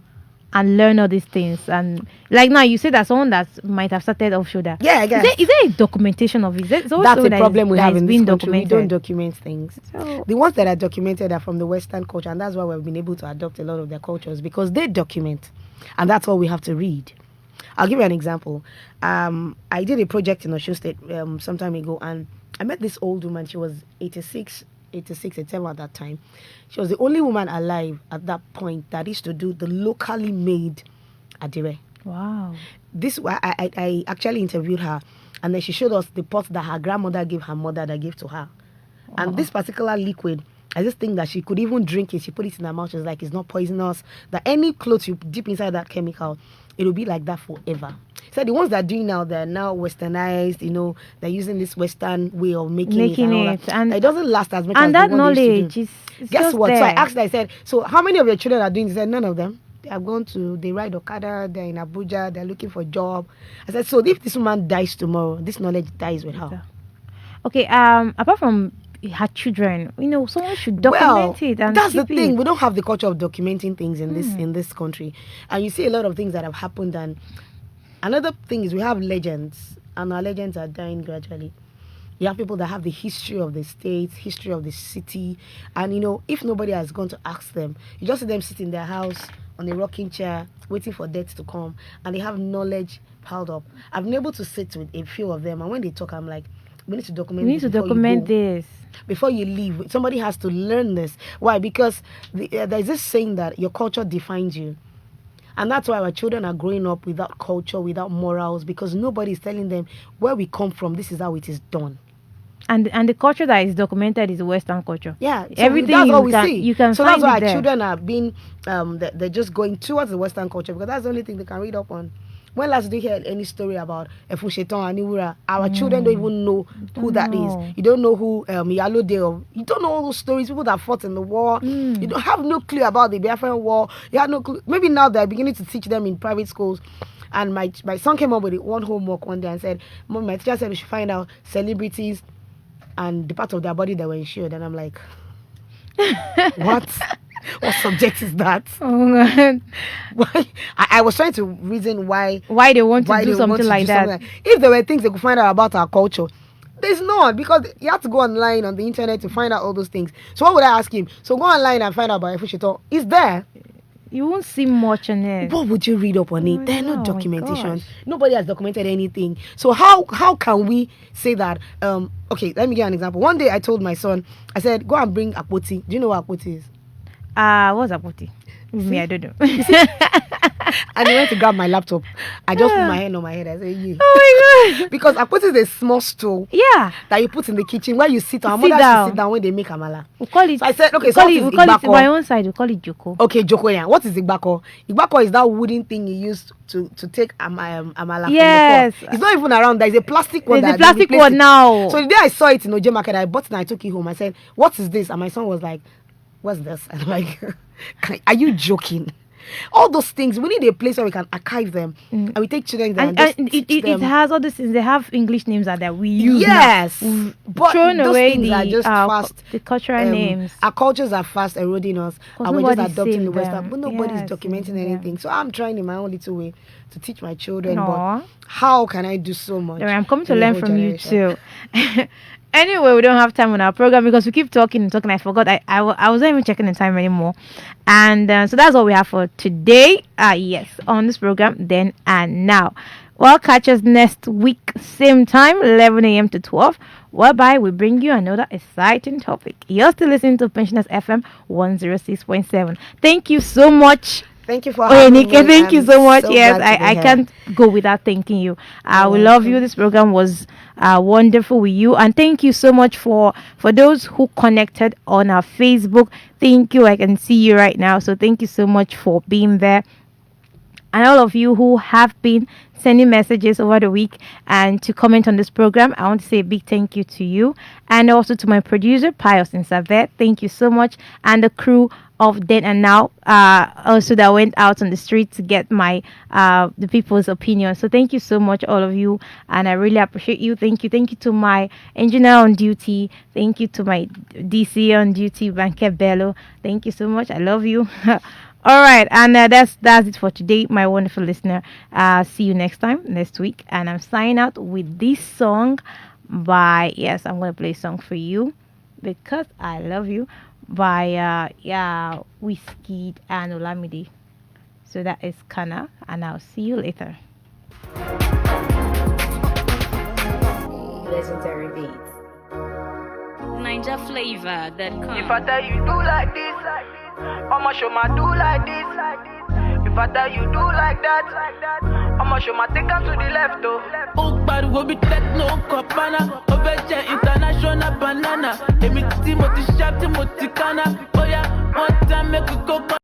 A: and learn all these things? And like now you say that someone that might have started offshore that.
B: Yeah, I guess.
A: Is there a documentation of it? That's
B: That's the problem we have in this country. We don't
A: documented.
B: document things.
A: So,
B: The ones that are documented are from the Western culture, and that's why we've been able to adopt a lot of their cultures because they document, and that's all we have to read. I'll give you an example. I did a project in Osun State some time ago, and I met this old woman. She was 86, 87 at that time. She was the only woman alive at that point that used to do the locally made adire.
A: wow.
B: This I actually interviewed her, and then she showed us the pot that her grandmother gave her mother that gave to her. And this particular liquid, I just think that she could even drink it. She put it in her mouth. She was like, it's not poisonous. That any clothes you dip inside that chemical, it will be like that forever. So the ones that are doing now, they're now westernized. They're using this Western way of making it, and all that.
A: and
B: It doesn't last as much as
A: and
B: the
A: that
B: one they used
A: knowledge
B: to do.
A: is
B: Guess
A: just
B: what?
A: there.
B: So I asked her, I said, so how many of your children are doing this? She said, none of them. They have gone to, they ride Okada, they're in Abuja, they're looking for a job. I said, so if this woman dies tomorrow, this knowledge dies with her.
A: Okay, apart from her children, someone should document it. And
B: that's the
A: keep
B: thing.
A: it.
B: We don't have the culture of documenting things in this country, and you see a lot of things that have happened. And another thing is we have legends, and our legends are dying gradually. You have people that have the history of the state, history of the city, and if nobody has gone to ask them, you just see them sit in their house on a rocking chair, waiting for death to come, and they have knowledge piled up. I've been able to sit with a few of them, and when they talk, I'm like, we need to document.
A: We need to document this.
B: Before you leave. Somebody has to learn this. Why? Because there's this saying that your culture defines you. And that's why our children are growing up without culture, without morals, because nobody is telling them where we come from, this is how it is done.
A: And the culture that is documented is Western culture.
B: Yeah, so
A: everything
B: that's all
A: you
B: we
A: can,
B: see.
A: you can
B: so
A: find
B: that's why
A: it
B: our
A: there.
B: children are being, they're just going towards the Western culture because that's the only thing they can read up on. When last did you hear any story about Efusheton and Iwura? Our children don't even know who that is. You don't know who Yalode or you don't know all those stories, people that fought in the war. You don't have no clue about the Biafran war. You have no clue. Maybe now they're beginning to teach them in private schools. And my son came up with one homework one day and said, Mom, my teacher said we should find out celebrities and the part of their body that were insured. And I'm like, what? What subject is that?
A: Oh God.
B: Why? I was trying to reason why
A: they want to do something like that.
B: If there were things they could find out about our culture, there's not, because you have to go online on the internet to find out all those things. So what would I ask him? So go online and find out about Efusheton. It's there.
A: You won't see much on it.
B: What would you read up on it?
A: Oh,
B: There are no
A: no,
B: documentation.
A: gosh.
B: Nobody has documented anything. So how can we say that? Okay, let me give an example. One day I told my son, I said, go and bring Akpoti. Do you know what Akpoti is?
A: What's up with it? Me, I don't know.
B: And he went to grab my laptop. I just put my hand on my head. I said, yeah.
A: Oh my God.
B: Because Akpoti is a small stool
A: Yeah.
B: that you put in the kitchen where you sit. Our
A: Sit
B: mother
A: down.
B: sit down when they make amala.
A: We call it.
B: So I said, okay,
A: we
B: so
A: call
B: what
A: it.
B: is
A: We call it
B: Igbako?
A: my own side. We call it Joko.
B: Okay, Jokoya. What is Igbako? Igbako is that wooden thing you use to take amala
A: Yes.
B: from the pot. It's not even around. There's a plastic one.
A: There's a
B: that they
A: plastic
B: replaced
A: one
B: it.
A: now.
B: So the day I saw it in Oje Market, I bought it and I took it home. I said, what is this? And my son was like, what's this? And I'm like, are you joking? All those things, we need a place where we can archive them, and we take children there
A: and
B: just
A: it
B: teach them.
A: has all these things. They have English names that we use.
B: Yes,
A: now. We've
B: but
A: thrown
B: those
A: away
B: things are just fast.
A: the cultural names.
B: Our cultures are fast eroding us,
A: 'Cause
B: and we're just
A: nobody
B: adopting the
A: saved
B: Western.
A: them.
B: But nobody's
A: Yes,
B: documenting
A: yeah.
B: anything. So I'm trying in my own little way to teach my children.
A: Aw.
B: But how can I do so much?
A: I'm coming to
B: in the
A: learn
B: whole
A: from
B: generation?
A: you too. Anyway, we don't have time on our program because we keep talking and talking. I forgot. I wasn't even checking the time anymore. And so that's all we have for today. Yes, on this program, then and now. Well, catch us next week, same time, 11 a.m. to 12, whereby we bring you another exciting topic. You're still listening to Pensioners FM 106.7. Thank you so much.
B: Thank you for
A: Oh,
B: having
A: Nike,
B: me.
A: thank you
B: I'm
A: so much.
B: so
A: Yes,
B: glad to be
A: I
B: here.
A: can't go without thanking you. We love you. This program was wonderful with you, and thank you so much for those who connected on our Facebook. Thank you. I can see you right now, so thank you so much for being there. and all of you who have been sending messages over the week and to comment on this program. I want to say a big thank you to you, and also to my producer Pius in Savet. Thank you so much, and the crew of Then and Now, also that went out on the street to get my the people's opinion. So thank you so much, all of you, and I really appreciate you. Thank you to my engineer on duty. Thank you to my DC on duty, Banke Bello. Thank you so much. I love you. All right, and that's it for today, my wonderful listener. See you next time, next week, and I'm signing out with this song by I'm gonna play a song for you because I love you by Whiskey and Olamide. So that is Kana, and I'll see you later.
I: Legendary beats. NinjaFlavor.com.
C: If I tell you do like this, I'ma show my do like this. If I tell you do like that, I'ma show my take on to the left though. Oh, but we be techno copana, overture international banana. Emi Timothy Sharp, Timothy Kana. Oh yeah, one time make we go.